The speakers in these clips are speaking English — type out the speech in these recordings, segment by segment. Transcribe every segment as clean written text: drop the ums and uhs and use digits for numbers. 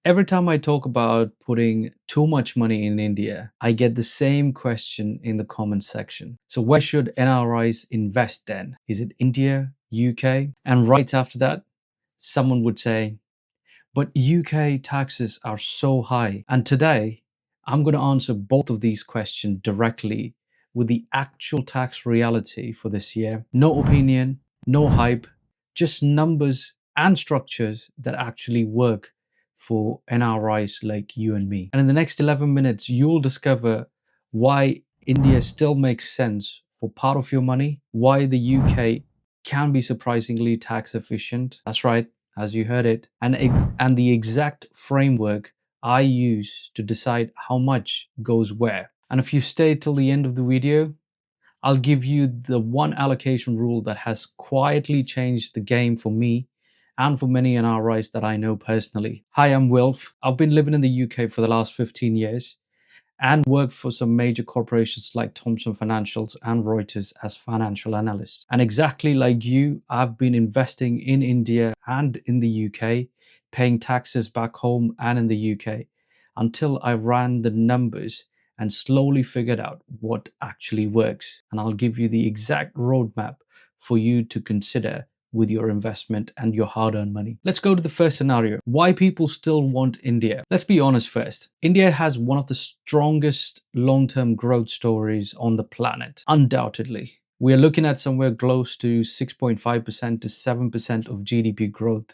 Every time I talk about putting too much money in India, I get the same question in the comment section. So where should NRIs invest then? Is it India, UK? And right after that, someone would say, but UK taxes are so high. And today, I'm going to answer both of these questions directly with the actual tax reality for this year. No opinion, no hype, just numbers and structures that actually work for NRIs like you and me. And in the next 11 minutes, you'll discover why India still makes sense for part of your money, why the UK can be surprisingly tax efficient. That's right, as you heard it, and the exact framework I use to decide how much goes where. And if you stay till the end of the video, I'll give you the one allocation rule that has quietly changed the game for me and for many NRIs that I know personally. Hi, I'm Wilf. I've been living in the UK for the last 15 years and worked for some major corporations like Thomson Financials and Reuters as financial analyst. And exactly like you, I've been investing in India and in the UK, paying taxes back home and in the UK, until I ran the numbers and slowly figured out what actually works. And I'll give you the exact roadmap for you to consider with your investment and your hard-earned money. Let's go to the first scenario. Why people still want India. Let's be honest first. India has one of the strongest long-term growth stories on the planet, undoubtedly. We are looking at somewhere close to 6.5% to 7% of GDP growth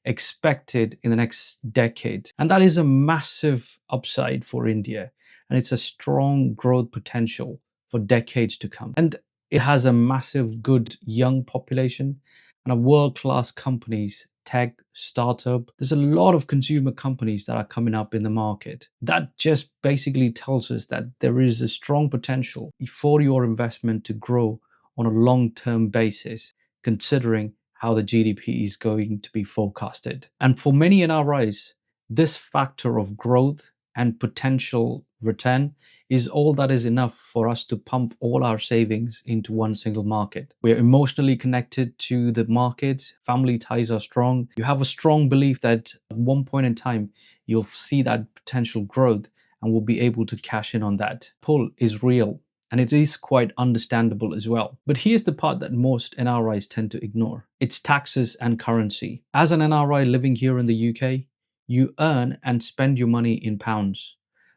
expected in the next decade. And that is a massive upside for India. And it's a strong growth potential for decades to come. And it has a massive, good young population and a world-class companies, tech, startup. There's a lot of consumer companies that are coming up in the market. That just basically tells us that there is a strong potential for your investment to grow on a long-term basis, considering how the GDP is going to be forecasted. And for many NRIs, this factor of growth and potential return is all that is enough for us to pump all our savings into one single market. We are emotionally connected to the market. Family ties are strong. You have a strong belief that at one point in time, you'll see that potential growth and will be able to cash in on that. Pull is real. And it is quite understandable as well. But here's the part that most NRIs tend to ignore. It's taxes and currency. As an NRI living here in the UK, you earn and spend your money in pounds,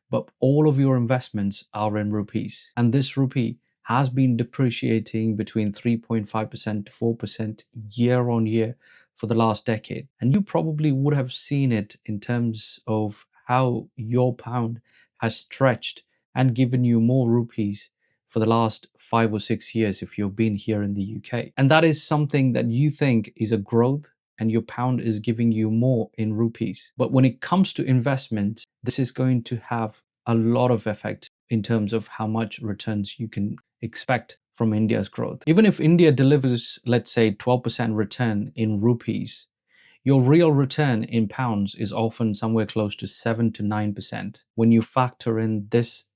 but all of your investments are in rupees. And this rupee has been depreciating between 3.5% to 4% year on year for the last decade. And you probably would have seen it in terms of how your pound has stretched and given you more rupees for the last 5 or 6 years if you've been here in the UK. And that is something that you think is a growth and your pound is giving you more in rupees. But when it comes to investment, this is going to have a lot of effect in terms of how much returns you can expect from India's growth. Even if India delivers, let's say, 12% return in rupees, your real return in pounds is often somewhere close to 7 to 9% when you factor in this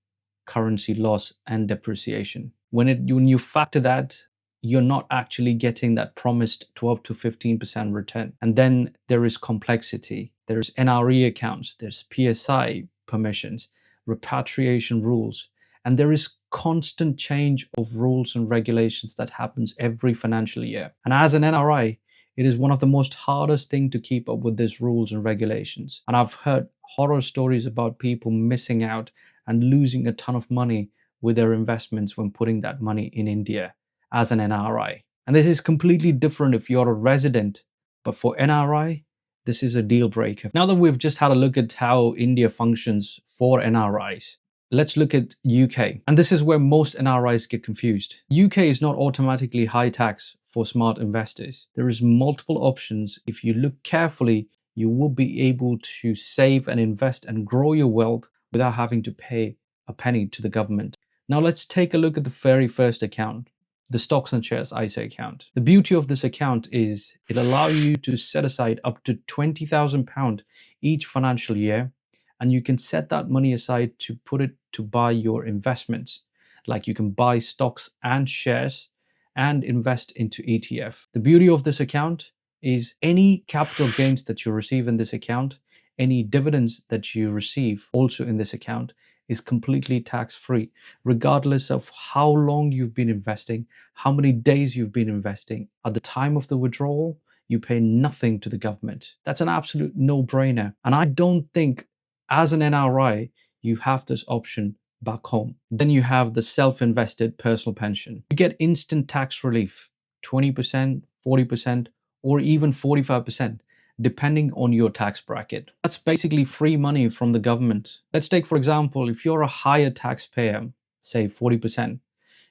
currency loss and depreciation. When you factor that, you're not actually getting that promised 12 to 15% return. And then there is complexity. There's NRE accounts, there's PSI permissions, repatriation rules, and there is constant change of rules and regulations that happens every financial year. And as an NRI, it is one of the most hardest thing to keep up with these rules and regulations. And I've heard horror stories about people missing out and losing a ton of money with their investments when putting that money in India as an NRI. And this is completely different if you're a resident, but for NRI, this is a deal breaker. Now that we've just had a look at how India functions for NRIs, let's look at UK. And this is where most NRIs get confused. UK is not automatically high tax for smart investors. There is multiple options. If you look carefully, you will be able to save and invest and grow your wealth without having to pay a penny to the government. Now let's take a look at the very first account, the Stocks and Shares ISA account. The beauty of this account is it allows you to set aside up to £20,000 each financial year, and you can set that money aside to put it to buy your investments. Like you can buy stocks and shares and invest into ETF. The beauty of this account is any capital gains that you receive in this account any dividends that you receive also in this account is completely tax-free, regardless of how long you've been investing, how many days you've been investing. At the time of the withdrawal, you pay nothing to the government. That's an absolute no-brainer. And I don't think, as an NRI, you have this option back home. Then you have the self-invested personal pension. You get instant tax relief, 20%, 40%, or even 45%, depending on your tax bracket. That's basically free money from the government. Let's take, for example, if you're a higher taxpayer, say 40%,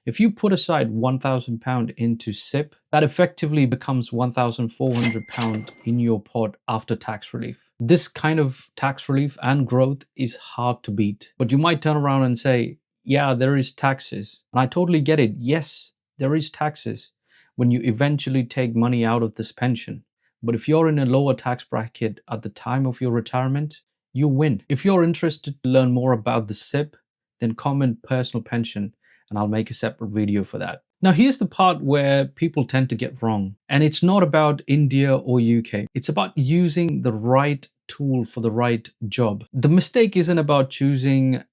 if you put aside £1,000 into SIPP, that effectively becomes £1,400 in your pot after tax relief. This kind of tax relief and growth is hard to beat. But you might turn around and say, yeah, there is taxes. And I totally get it. Yes, there is taxes when you eventually take money out of this pension. But if you're in a lower tax bracket at the time of your retirement, you win. If you're interested to learn more about the SIPP, then comment personal pension and I'll make a separate video for that. Now, here's the part where people tend to get wrong. And it's not about India or UK. It's about using the right tool for the right job. The mistake isn't about choosing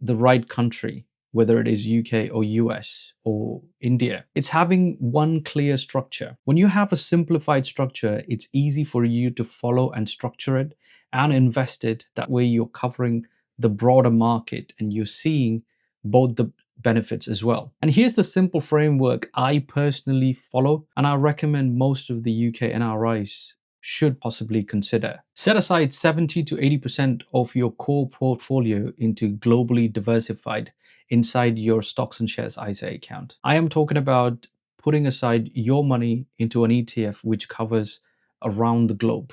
the right country, whether it is UK or US or India. It's having one clear structure. When you have a simplified structure, it's easy for you to follow and structure it and invest it. That way you're covering the broader market and you're seeing both the benefits as well. And here's the simple framework I personally follow, and I recommend most of the UK NRIs should possibly consider. Set aside 70 to 80% of your core portfolio into globally diversified inside your stocks and shares ISA account. I am talking about putting aside your money into an ETF which covers around the globe,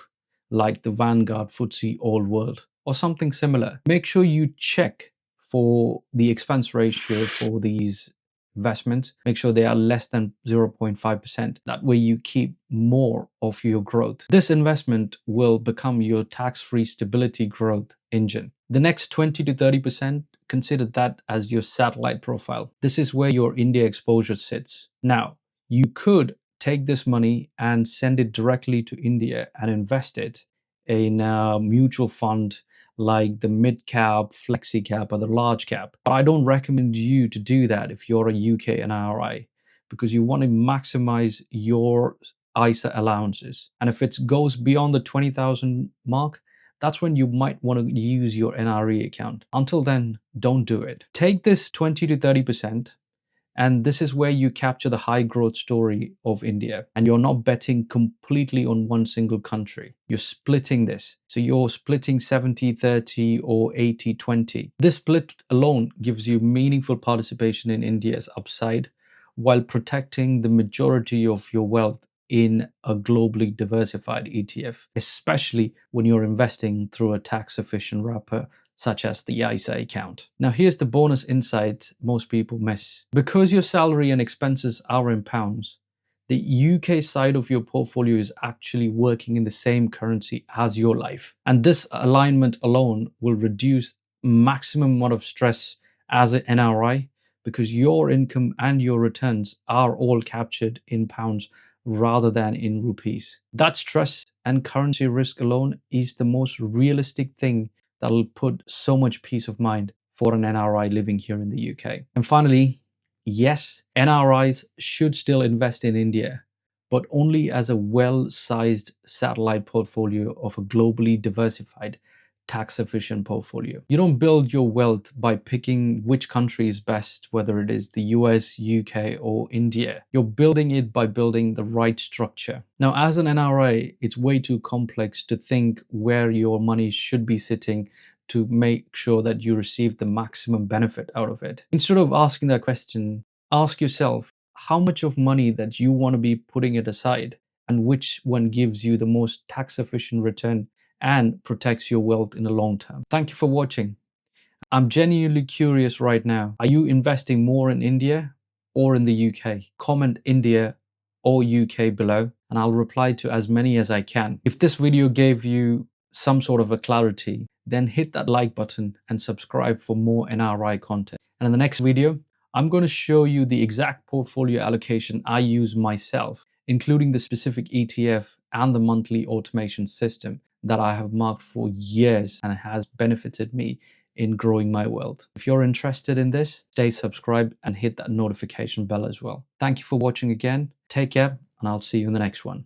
like the Vanguard FTSE All World or something similar. Make sure you check for the expense ratio for these investments. Make sure they are less than 0.5%. That way you keep more of your growth. This investment will become your tax-free stability growth engine. The next 20 to 30%, consider that as your satellite profile. This is where your India exposure sits. Now, you could take this money and send it directly to India and invest it in a mutual fund like the mid cap, flexi cap, or the large cap. But I don't recommend you to do that if you're a UK NRI, because you want to maximize your ISA allowances. And if it goes beyond the 20,000 mark, that's when you might want to use your NRE account. Until then, don't do it. Take this 20 to 30%. And this is where you capture the high growth story of India. And you're not betting completely on one single country. You're splitting this. So you're splitting 70-30 or 80-20. This split alone gives you meaningful participation in India's upside while protecting the majority of your wealth in a globally diversified ETF, especially when you're investing through a tax-efficient wrapper such as the ISA account. Now here's the bonus insight most people miss. Because your salary and expenses are in pounds, the UK side of your portfolio is actually working in the same currency as your life. And this alignment alone will reduce maximum amount of stress as an NRI, because your income and your returns are all captured in pounds rather than in rupees. That stress and currency risk alone is the most realistic thing that'll put so much peace of mind for an NRI living here in the UK. And finally, yes, NRIs should still invest in India, but only as a well-sized satellite portfolio of a globally diversified, tax-efficient portfolio. You don't build your wealth by picking which country is best, whether it is the US, UK, or India. You're building it by building the right structure. Now, as an NRI, it's way too complex to think where your money should be sitting to make sure that you receive the maximum benefit out of it. Instead of asking that question, ask yourself how much of money that you want to be putting it aside and which one gives you the most tax-efficient return and protects your wealth in the long term. Thank you for watching. I'm genuinely curious right now. Are you investing more in India or in the UK? Comment India or UK below and I'll reply to as many as I can. If this video gave you some sort of a clarity, then hit that like button and subscribe for more NRI content. And in the next video, I'm going to show you the exact portfolio allocation I use myself, including the specific ETF and the monthly automation system that I have marked for years and has benefited me in growing my wealth. If you're interested in this, stay subscribed and hit that notification bell as well. Thank you for watching again. Take care, and I'll see you in the next one.